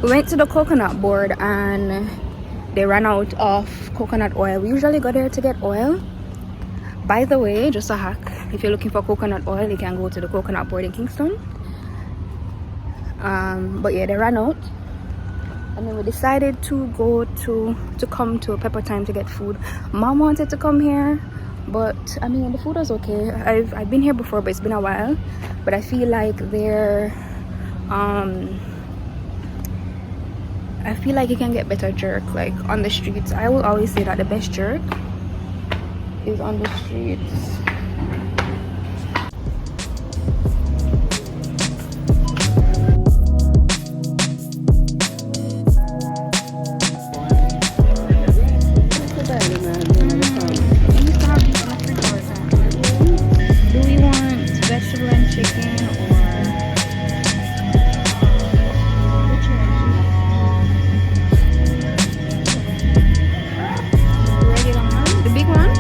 We went to the coconut board and they ran out of coconut oil. We usually go there to get oil. By the way, just a hack, if you're looking for coconut oil, you can go to the coconut board in Kingston. But yeah, they ran out, and then we decided to go to come to Pepper Time to get food. Mom wanted to come here, but I mean the food was okay. I've been here before, but it's been a while. But I feel like they're I feel like you can get better jerk like on the streets. I will always say that the best jerk is on the streets. Do we want vegetable and chicken or regular one? The big one?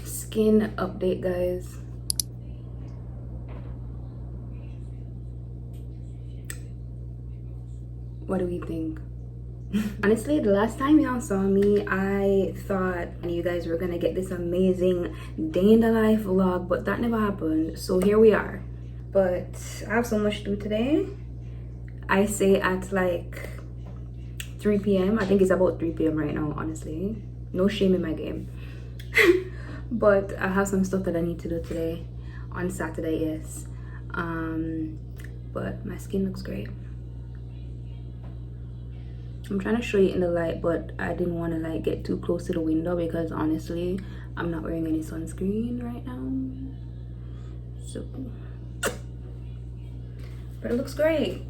Skin update, guys. What do we think? Honestly, the last time y'all saw me, I thought you guys were gonna get this amazing day in the life vlog, but that never happened. So here we are. But I have so much to do today. I say at like 3 p.m. I think it's about 3 p.m. right now, honestly. No shame in my game. But I have some stuff that I need to do today. On Saturday, yes. But my skin looks great. I'm trying to show you in the light, but I didn't want to like get too close to the window because honestly I'm not wearing any sunscreen right now, so but it looks great.